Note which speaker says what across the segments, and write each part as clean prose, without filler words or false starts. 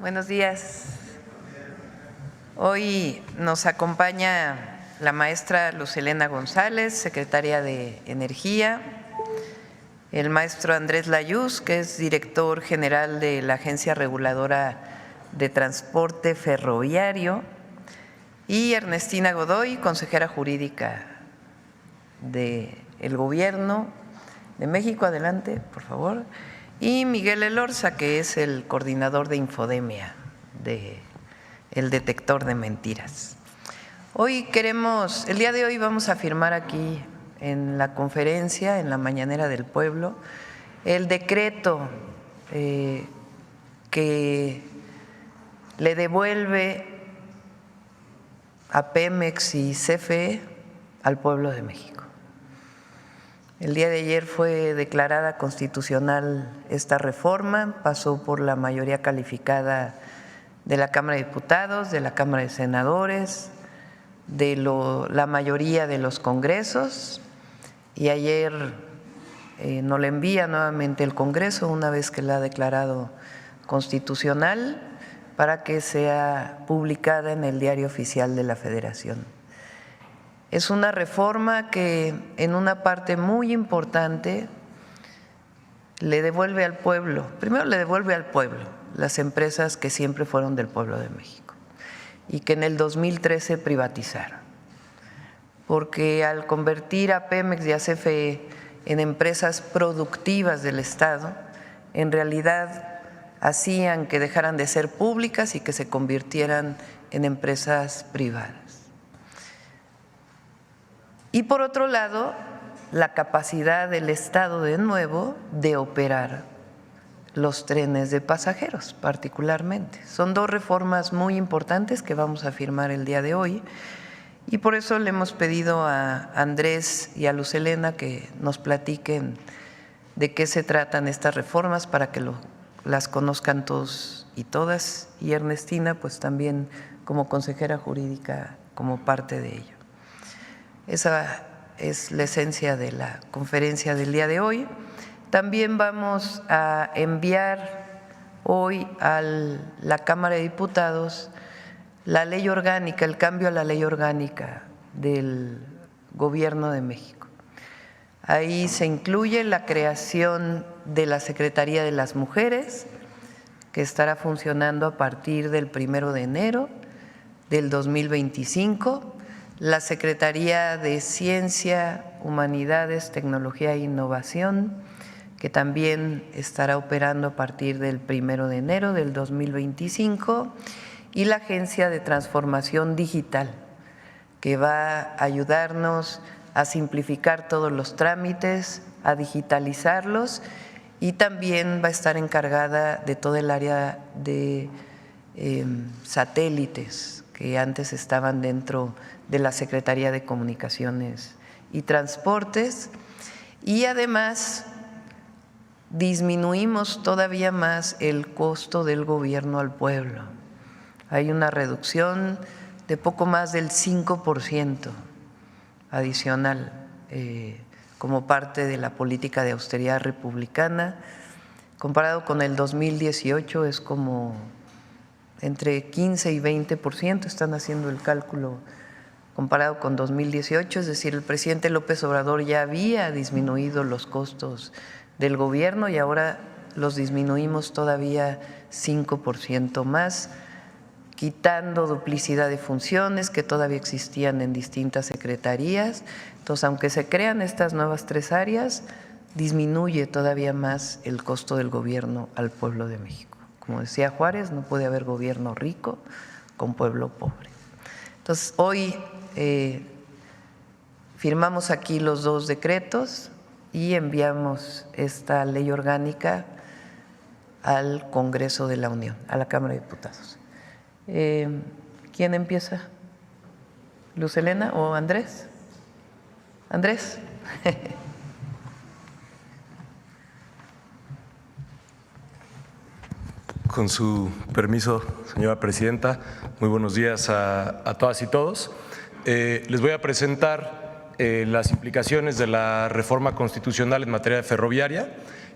Speaker 1: Buenos días. Hoy nos acompaña la maestra Luz Helena González, secretaria de Energía, el maestro Andrés Layuz, que es director general de la Agencia Reguladora de Transporte Ferroviario, y Ernestina Godoy, consejera jurídica del Gobierno de México. Adelante, por favor. Y Miguel Elorza, que es el coordinador de Infodemia, el detector de mentiras. El día de hoy vamos a firmar aquí en la conferencia, en la Mañanera del Pueblo, el decreto que le devuelve a Pemex y CFE al pueblo de México. El día de ayer fue declarada constitucional esta reforma, pasó por la mayoría calificada de la Cámara de Diputados, de la Cámara de Senadores, de la mayoría de los congresos, y ayer nos la envía nuevamente el Congreso una vez que la ha declarado constitucional para que sea publicada en el Diario Oficial de la Federación. Es una reforma que en una parte muy importante le devuelve al pueblo, primero le devuelve al pueblo las empresas que siempre fueron del pueblo de México y que en el 2013 privatizaron, porque al convertir a Pemex y a CFE en empresas productivas del Estado, en realidad hacían que dejaran de ser públicas y que se convirtieran en empresas privadas. Y por otro lado, la capacidad del Estado de nuevo de operar los trenes de pasajeros particularmente. Son dos reformas muy importantes que vamos a firmar el día de hoy y por eso le hemos pedido a Andrés y a Luz Helena que nos platiquen de qué se tratan estas reformas para que las conozcan todos y todas, y Ernestina pues también como consejera jurídica como parte de ello. Esa es la esencia de la conferencia del día de hoy. También vamos a enviar hoy a la Cámara de Diputados la ley orgánica, el cambio a la ley orgánica del Gobierno de México. Ahí se incluye la creación de la Secretaría de las Mujeres, que estará funcionando a partir del 1 de enero del 2025, la Secretaría de Ciencia, Humanidades, Tecnología e Innovación, que también estará operando a partir del 1 de enero del 2025, y la Agencia de Transformación Digital, que va a ayudarnos a simplificar todos los trámites, a digitalizarlos, y también va a estar encargada de todo el área de satélites que antes estaban dentro de la Secretaría de Comunicaciones y Transportes, y además disminuimos todavía más el costo del gobierno al pueblo. Hay una reducción de poco más del 5% adicional como parte de la política de austeridad republicana. Comparado con el 2018 es como entre 15 y 20%, están haciendo el cálculo comparado con 2018, es decir, el presidente López Obrador ya había disminuido los costos del gobierno y ahora los disminuimos todavía 5% más, quitando duplicidad de funciones que todavía existían en distintas secretarías. Entonces, aunque se crean estas nuevas 3 áreas, disminuye todavía más el costo del gobierno al pueblo de México. Como decía Juárez, no puede haber gobierno rico con pueblo pobre. Entonces, hoy firmamos aquí los 2 decretos y enviamos esta ley orgánica al Congreso de la Unión, a la Cámara de Diputados. ¿Quién empieza? ¿Luz Helena o Andrés? ¿Andrés?
Speaker 2: Con su permiso, señora presidenta, muy buenos días a todas y todos. Les voy a presentar las implicaciones de la reforma constitucional en materia ferroviaria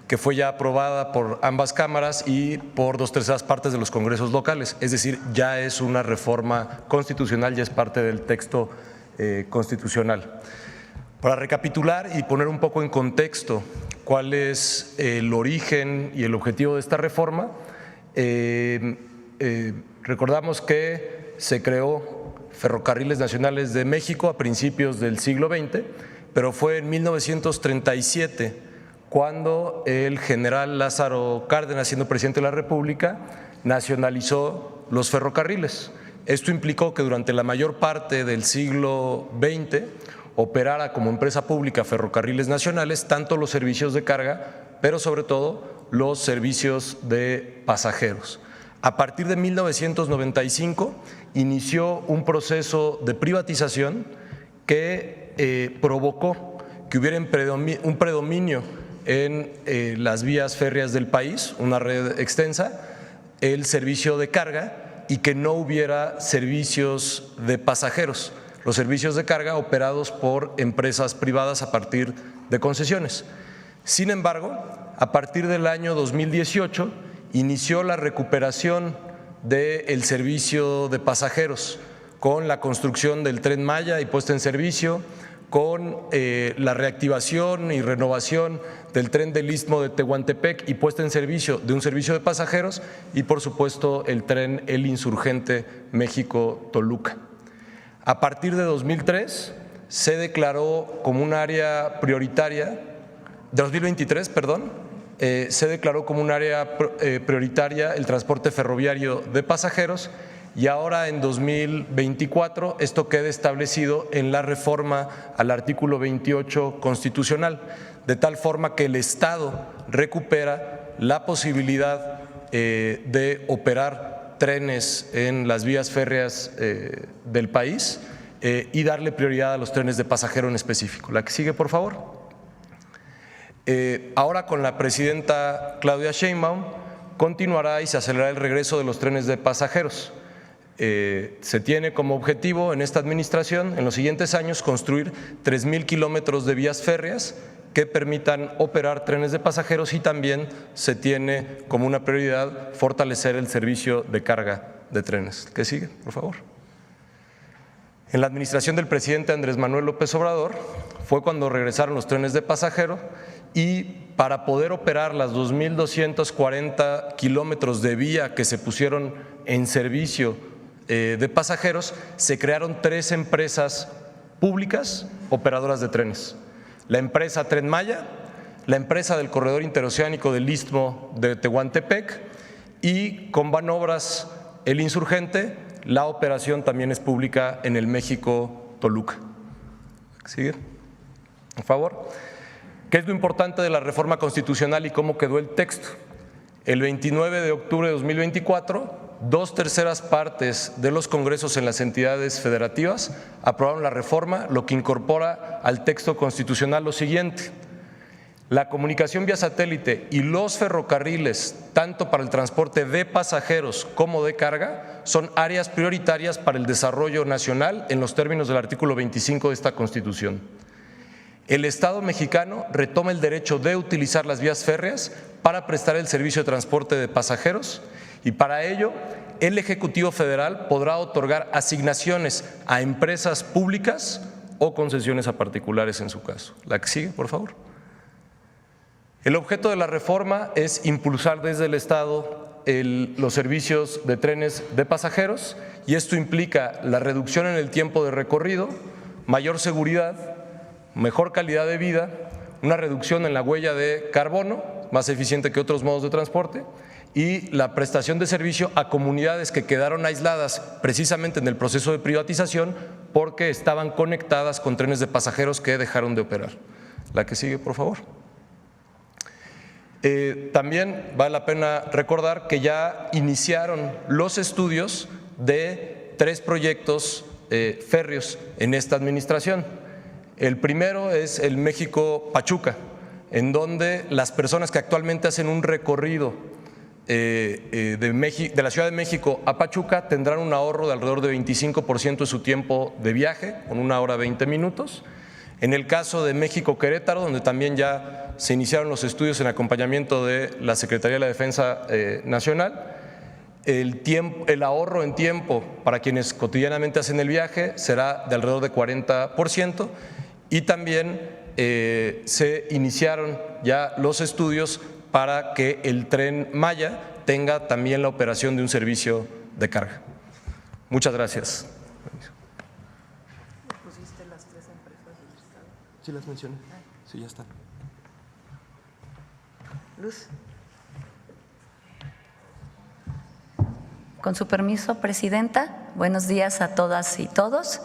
Speaker 2: que fue ya aprobada por ambas cámaras y por 2/3 partes de los congresos locales. Es decir, ya es una reforma constitucional, ya es parte del texto constitucional. Para recapitular y poner un poco en contexto cuál es el origen y el objetivo de esta reforma, recordamos que se creó Ferrocarriles Nacionales de México a principios del siglo XX, pero fue en 1937 cuando el general Lázaro Cárdenas, siendo presidente de la República, nacionalizó los ferrocarriles. Esto implicó que durante la mayor parte del siglo XX operara como empresa pública Ferrocarriles Nacionales, tanto los servicios de carga, pero sobre todo los servicios de pasajeros. A partir de 1995 inició un proceso de privatización que provocó que hubiera un predominio en las vías férreas del país, una red extensa, el servicio de carga y que no hubiera servicios de pasajeros, los servicios de carga operados por empresas privadas a partir de concesiones. Sin embargo, a partir del año 2018 inició la recuperación del servicio de pasajeros con la construcción del Tren Maya y puesta en servicio, con la reactivación y renovación del tren del Istmo de Tehuantepec y puesta en servicio de un servicio de pasajeros y, por supuesto, el tren El Insurgente México-Toluca. A partir de 2003 se declaró como un área prioritaria, de 2023, perdón, se declaró como un área prioritaria el transporte ferroviario de pasajeros y ahora en 2024 esto queda establecido en la reforma al artículo 28 constitucional, de tal forma que el Estado recupera la posibilidad de operar trenes en las vías férreas del país y darle prioridad a los trenes de pasajero en específico. La que sigue, por favor. Ahora con la presidenta Claudia Sheinbaum continuará y se acelerará el regreso de los trenes de pasajeros. Se tiene como objetivo en esta administración, en los siguientes años, construir 3,000 kilómetros de vías férreas que permitan operar trenes de pasajeros y también se tiene como una prioridad fortalecer el servicio de carga de trenes. ¿Qué sigue, por favor? En la administración del presidente Andrés Manuel López Obrador fue cuando regresaron los trenes de pasajero y para poder operar las 2,240 kilómetros de vía que se pusieron en servicio de pasajeros, se crearon 3 empresas públicas operadoras de trenes. La empresa Tren Maya, la empresa del corredor interoceánico del Istmo de Tehuantepec y con Banobras El Insurgente, la operación también es pública en el México-Toluca. ¿Sigue? Por favor. ¿Qué es lo importante de la reforma constitucional y cómo quedó el texto? El 29 de octubre de 2024, 2/3 partes de los congresos en las entidades federativas aprobaron la reforma, lo que incorpora al texto constitucional lo siguiente: la comunicación vía satélite y los ferrocarriles, tanto para el transporte de pasajeros como de carga, son áreas prioritarias para el desarrollo nacional en los términos del artículo 25 de esta Constitución. El Estado mexicano retoma el derecho de utilizar las vías férreas para prestar el servicio de transporte de pasajeros y para ello el Ejecutivo Federal podrá otorgar asignaciones a empresas públicas o concesiones a particulares en su caso. La que sigue, por favor. El objeto de la reforma es impulsar desde el Estado los servicios de trenes de pasajeros y esto implica la reducción en el tiempo de recorrido, mayor seguridad, mejor calidad de vida, una reducción en la huella de carbono, más eficiente que otros modos de transporte, y la prestación de servicio a comunidades que quedaron aisladas precisamente en el proceso de privatización porque estaban conectadas con trenes de pasajeros que dejaron de operar. La que sigue, por favor. También vale la pena recordar que ya iniciaron los estudios de 3 proyectos férreos en esta administración. El primero es el México-Pachuca, en donde las personas que actualmente hacen un recorrido de la Ciudad de México a Pachuca tendrán un ahorro de alrededor de 25% de su tiempo de viaje, con 1 hora 20 minutos. En el caso de México-Querétaro, donde también ya se iniciaron los estudios en acompañamiento de la Secretaría de la Defensa Nacional, el ahorro en tiempo para quienes cotidianamente hacen el viaje será de alrededor de 40%, y también se iniciaron ya los estudios para que el Tren Maya tenga también la operación de un servicio de carga. Muchas gracias.
Speaker 1: ¿Pusiste las 3 empresas del Estado?
Speaker 2: Sí, las mencioné. Sí, ya están.
Speaker 1: Luz.
Speaker 3: Con su permiso, Presidenta, buenos días a todas y todos.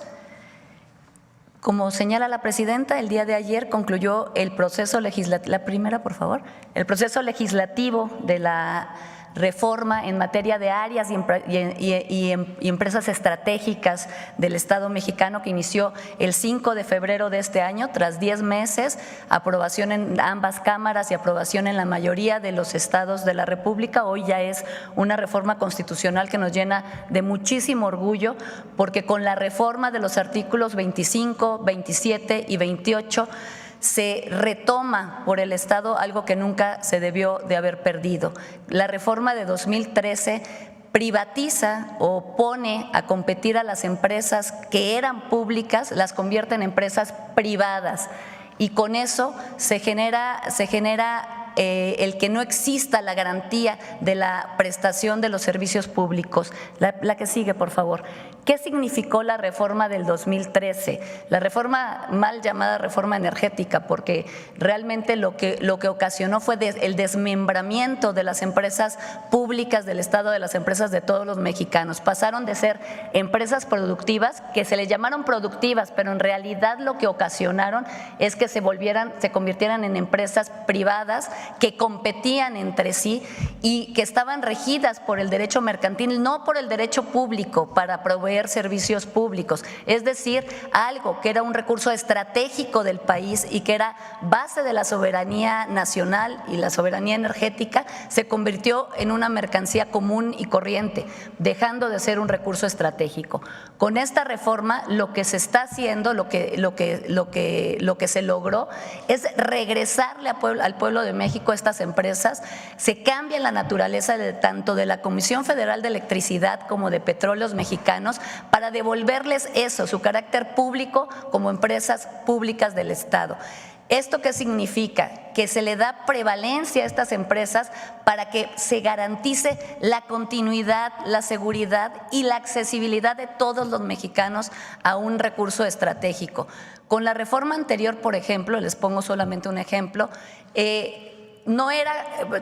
Speaker 3: Como señala la Presidenta, el día de ayer concluyó el proceso legislativo, la primera, por favor, el proceso legislativo de la reforma en materia de áreas y empresas estratégicas del Estado mexicano, que inició el 5 de febrero de este año, tras 10 meses, aprobación en ambas cámaras y aprobación en la mayoría de los estados de la República. Hoy ya es una reforma constitucional que nos llena de muchísimo orgullo, porque con la reforma de los artículos 25, 27 y 28 se retoma por el Estado algo que nunca se debió de haber perdido. La reforma de 2013 privatiza o pone a competir a las empresas que eran públicas, las convierte en empresas privadas, y con eso se genera el que no exista la garantía de la prestación de los servicios públicos. La que sigue, por favor. ¿Qué significó la reforma del 2013? La reforma mal llamada reforma energética, porque realmente lo que ocasionó fue el desmembramiento de las empresas públicas del Estado, de las empresas de todos los mexicanos. Pasaron de ser empresas productivas, que se les llamaron productivas, pero en realidad lo que ocasionaron es que se convirtieran en empresas privadas que competían entre sí y que estaban regidas por el derecho mercantil, no por el derecho público para proveer servicios públicos. Es decir, algo que era un recurso estratégico del país y que era base de la soberanía nacional y la soberanía energética, se convirtió en una mercancía común y corriente, dejando de ser un recurso estratégico. Con esta reforma, lo que se está haciendo, lo que se logró es regresarle al pueblo de México a estas empresas. Se cambia la naturaleza tanto de la Comisión Federal de Electricidad como de Petróleos Mexicanos, para devolverles eso, su carácter público, como empresas públicas del Estado. ¿Esto qué significa? Que se le da prevalencia a estas empresas para que se garantice la continuidad, la seguridad y la accesibilidad de todos los mexicanos a un recurso estratégico. Con la reforma anterior, por ejemplo, les pongo solamente un ejemplo,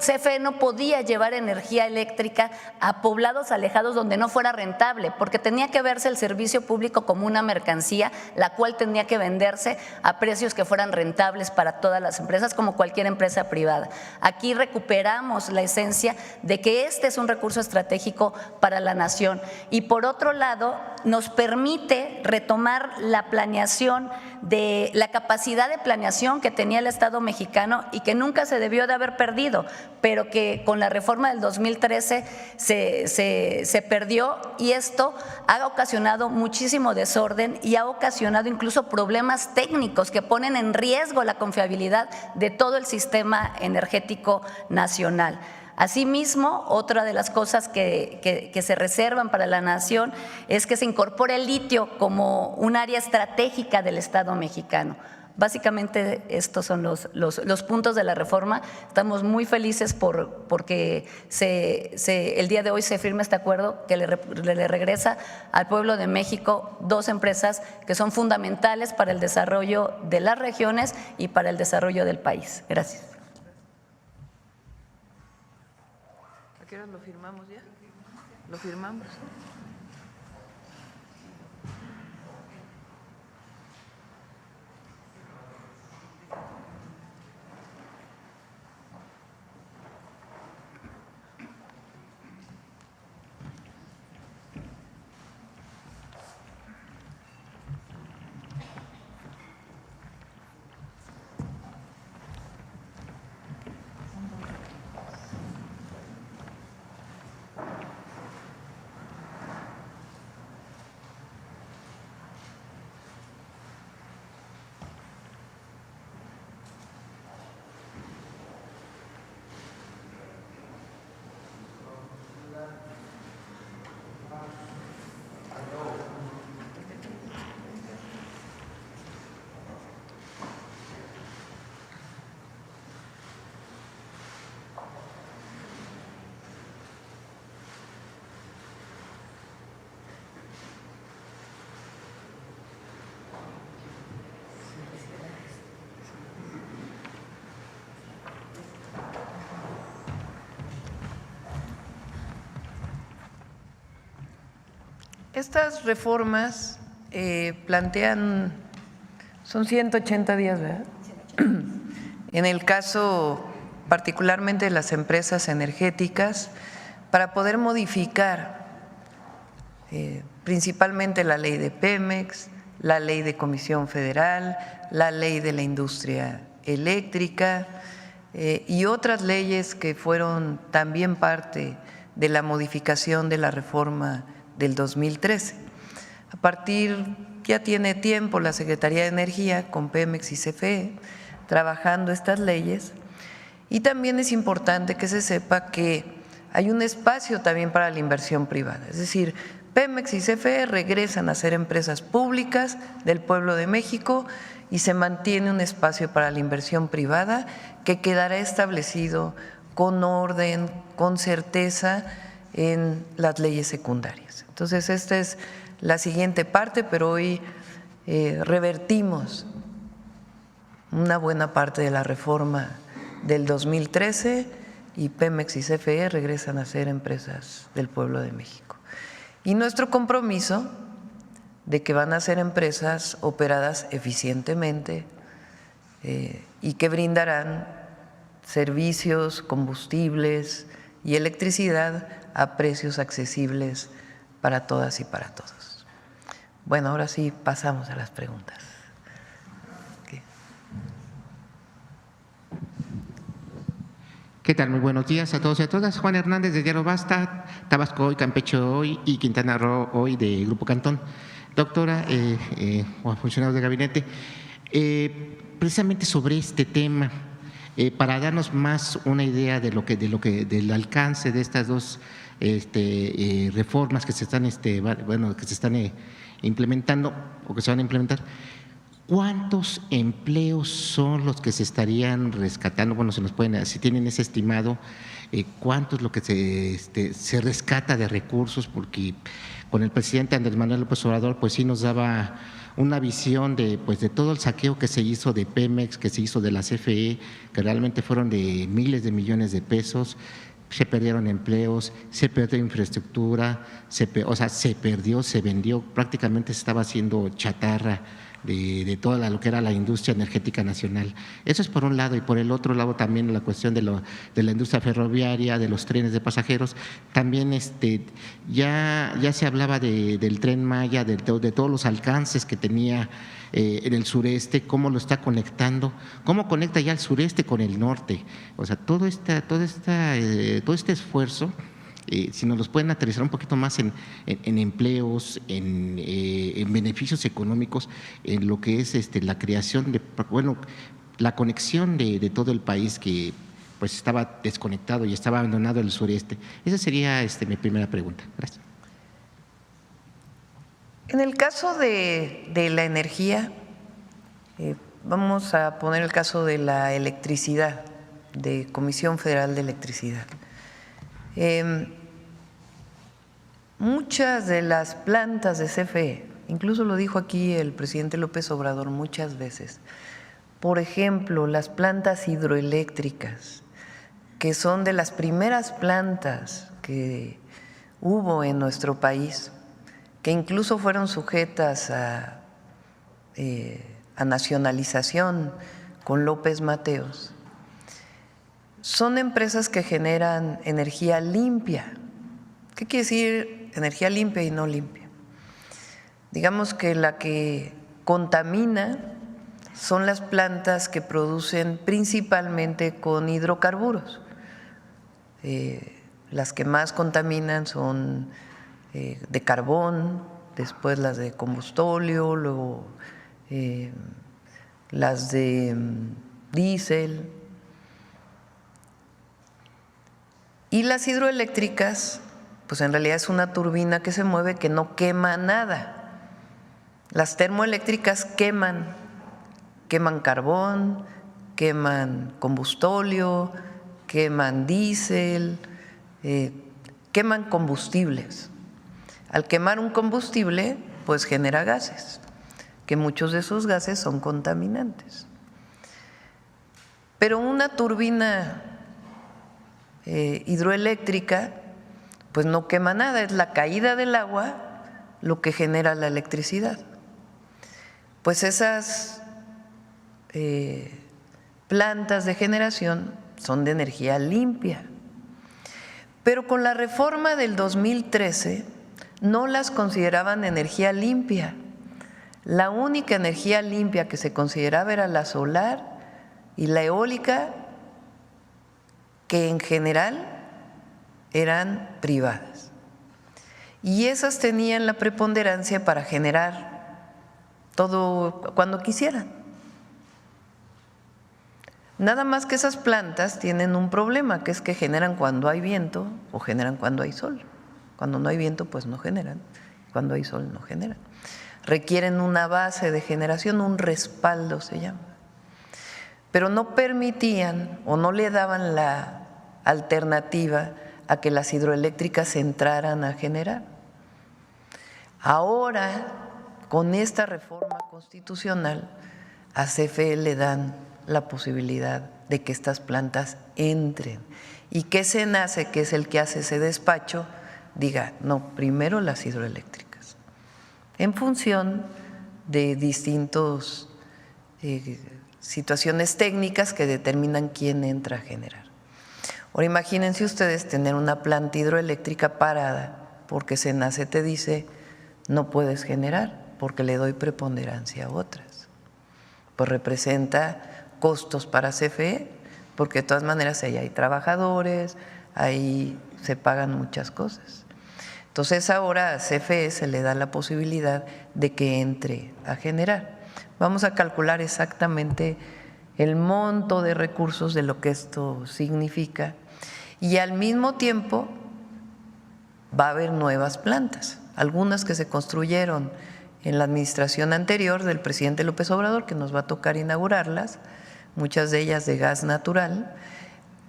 Speaker 3: CFE no podía llevar energía eléctrica a poblados alejados donde no fuera rentable, porque tenía que verse el servicio público como una mercancía, la cual tenía que venderse a precios que fueran rentables para todas las empresas, como cualquier empresa privada. Aquí recuperamos la esencia de que este es un recurso estratégico para la nación, y por otro lado nos permite retomar la planeación, de la capacidad de planeación que tenía el Estado mexicano y que nunca se debió de haber perdido, pero que con la reforma del 2013 se perdió, y esto ha ocasionado muchísimo desorden y ha ocasionado incluso problemas técnicos que ponen en riesgo la confiabilidad de todo el sistema energético nacional. Asimismo, otra de las cosas que se reservan para la nación es que se incorpore el litio como un área estratégica del Estado mexicano. Básicamente estos son los puntos de la reforma. Estamos muy felices porque el día de hoy se firma este acuerdo que le regresa al pueblo de México 2 empresas que son fundamentales para el desarrollo de las regiones y para el desarrollo del país. Gracias.
Speaker 1: ¿A qué hora lo firmamos ya? ¿Lo firmamos? Estas reformas plantean, son 180 días, ¿verdad? En el caso particularmente de las empresas energéticas, para poder modificar principalmente la ley de Pemex, la ley de Comisión Federal, la ley de la industria eléctrica y otras leyes que fueron también parte de la modificación de la reforma del 2013. A partir, ya tiene tiempo la Secretaría de Energía con Pemex y CFE trabajando estas leyes, y también es importante que se sepa que hay un espacio también para la inversión privada, es decir, Pemex y CFE regresan a ser empresas públicas del pueblo de México y se mantiene un espacio para la inversión privada que quedará establecido con orden, con certeza en las leyes secundarias. Entonces, esta es la siguiente parte, pero hoy revertimos una buena parte de la reforma del 2013 y Pemex y CFE regresan a ser empresas del pueblo de México. Y nuestro compromiso de que van a ser empresas operadas eficientemente y que brindarán servicios, combustibles y electricidad a precios accesibles para todas y para todos. Bueno, ahora sí pasamos a las preguntas.
Speaker 4: ¿Qué tal? Muy buenos días a todos y a todas. Juan Hernández de Diario Basta, Tabasco Hoy, Campeche Hoy y Quintana Roo Hoy de Grupo Cantón. Doctora, funcionarios de gabinete, precisamente sobre este tema, para darnos más una idea de del alcance de estas dos reformas que se están implementando o que se van a implementar. ¿Cuántos empleos son los que se estarían rescatando? Bueno, se nos pueden, si tienen ese estimado, ¿cuánto es lo que se rescata de recursos? Porque con el presidente Andrés Manuel López Obrador, pues sí nos daba una visión de todo el saqueo que se hizo de Pemex, que se hizo de la CFE, que realmente fueron de miles de millones de pesos. Se perdieron empleos, se perdió infraestructura, se perdió, se vendió, prácticamente se estaba haciendo chatarra de toda lo que era la industria energética nacional. Eso es por un lado, y por el otro lado también la cuestión de la industria ferroviaria, de los trenes de pasajeros. También ya se hablaba del Tren Maya, de todos los alcances que tenía en el sureste, cómo lo está conectando, cómo conecta ya el sureste con el norte. O sea, todo este esfuerzo, si nos los pueden aterrizar un poquito más en empleos, en beneficios económicos, en lo que es la creación la conexión de todo el país que pues estaba desconectado y estaba abandonado el sureste. Esa sería mi primera pregunta. Gracias.
Speaker 1: En el caso de la energía, vamos a poner el caso de la electricidad, de Comisión Federal de Electricidad. Muchas de las plantas de CFE, incluso lo dijo aquí el presidente López Obrador muchas veces, por ejemplo, las plantas hidroeléctricas, que son de las primeras plantas que hubo en nuestro país, que incluso fueron sujetas a nacionalización con López Mateos, son empresas que generan energía limpia. ¿Qué quiere decir energía limpia y no limpia? Digamos que la que contamina son las plantas que producen principalmente con hidrocarburos. Las que más contaminan son de carbón, después las de combustóleo, luego las de diésel. Y las hidroeléctricas, pues en realidad es una turbina que se mueve que no quema nada. Las termoeléctricas queman carbón, queman combustóleo, queman diésel, queman combustibles. Al quemar un combustible, pues genera gases, que muchos de esos gases son contaminantes. Pero una turbina hidroeléctrica, pues no quema nada, es la caída del agua lo que genera la electricidad. Pues esas plantas de generación son de energía limpia. Pero con la reforma del 2013 no las consideraban energía limpia. La única energía limpia que se consideraba era la solar y la eólica, que en general eran privadas. Y esas tenían la preponderancia para generar todo cuando quisieran. Nada más que esas plantas tienen un problema, que es que generan cuando hay viento o generan cuando hay sol. Cuando no hay viento, pues no generan. Cuando hay sol, no generan. Requieren una base de generación, un respaldo se llama. Pero no permitían o no le daban la alternativa a que las hidroeléctricas entraran a generar. Ahora, con esta reforma constitucional, a CFE le dan la posibilidad de que estas plantas entren y que SENACE, que es el que hace ese despacho, diga, no, primero las hidroeléctricas, en función de distintas situaciones técnicas que determinan quién entra a generar. Ahora imagínense ustedes tener una planta hidroeléctrica parada porque SENACE te dice no puedes generar porque le doy preponderancia a otras. Pues representa costos para CFE, porque de todas maneras ahí hay trabajadores, ahí se pagan muchas cosas. Entonces ahora a CFE se le da la posibilidad de que entre a generar. Vamos a calcular exactamente el monto de recursos de lo que esto significa y al mismo tiempo va a haber nuevas plantas, algunas que se construyeron en la administración anterior del presidente López Obrador, que nos va a tocar inaugurarlas, muchas de ellas de gas natural,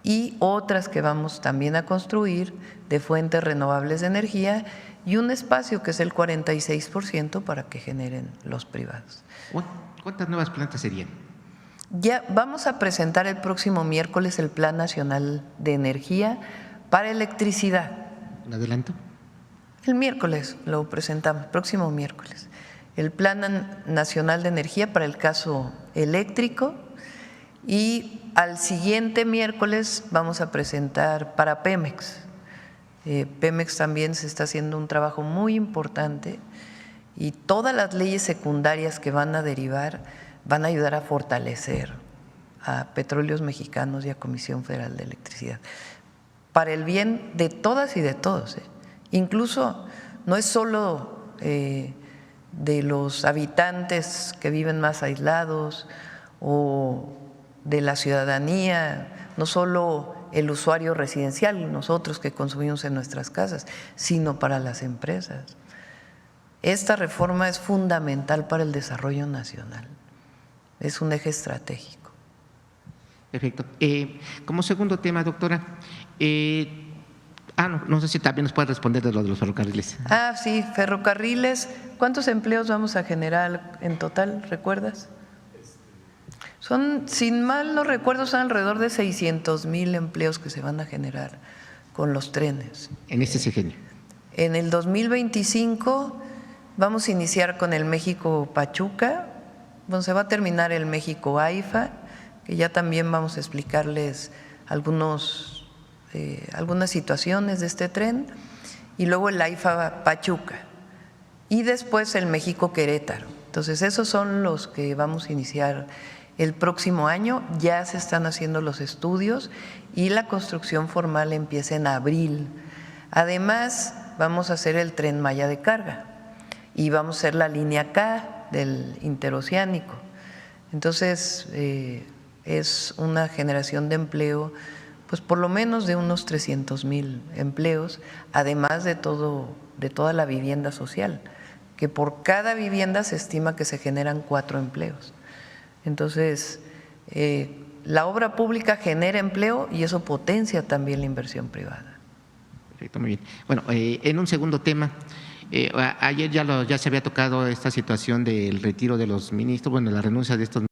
Speaker 1: y otras que vamos también a construir de fuentes renovables de energía y un espacio que es el 46% para que generen los privados.
Speaker 4: ¿Cuántas nuevas plantas serían?
Speaker 1: Ya vamos a presentar el próximo miércoles el Plan Nacional de Energía para Electricidad.
Speaker 4: ¿Un adelanto?
Speaker 1: El miércoles lo presentamos, próximo miércoles. El Plan Nacional de Energía para el caso eléctrico y al siguiente miércoles vamos a presentar para Pemex. Pemex también se está haciendo un trabajo muy importante y todas las leyes secundarias que van a derivar van a ayudar a fortalecer a Petróleos Mexicanos y a Comisión Federal de Electricidad para el bien de todas y de todos. Incluso no es solo de los habitantes que viven más aislados o de la ciudadanía, no solo el usuario residencial, nosotros que consumimos en nuestras casas, sino para las empresas. Esta reforma es fundamental para el desarrollo nacional, es un eje estratégico.
Speaker 4: Perfecto. Como segundo tema, doctora, no sé si también nos puede responder de lo de los ferrocarriles.
Speaker 1: Sí, ferrocarriles, ¿cuántos empleos vamos a generar en total, recuerdas? Son, sin mal no recuerdo, son alrededor de 600,000 empleos que se van a generar con los trenes.
Speaker 4: En este sexenio.
Speaker 1: En el 2025 vamos a iniciar con el México-Pachuca, bueno, se va a terminar el México-AIFA, que ya también vamos a explicarles algunas situaciones de este tren, y luego el AIFA-Pachuca, y después el México-Querétaro. Entonces esos son los que vamos a iniciar el próximo año, ya se están haciendo los estudios y la construcción formal empieza en abril. Además, vamos a hacer el Tren Maya de carga y vamos a hacer la línea K del interoceánico. Entonces, es una generación de empleo, pues por lo menos de unos 300,000 empleos, además de toda la vivienda social, que por cada vivienda se estima que se generan 4 empleos. Entonces, la obra pública genera empleo y eso potencia también la inversión privada.
Speaker 4: Perfecto, muy bien. Bueno, en un segundo tema, ayer ya se había tocado esta situación del retiro de los ministros, bueno, la renuncia de estos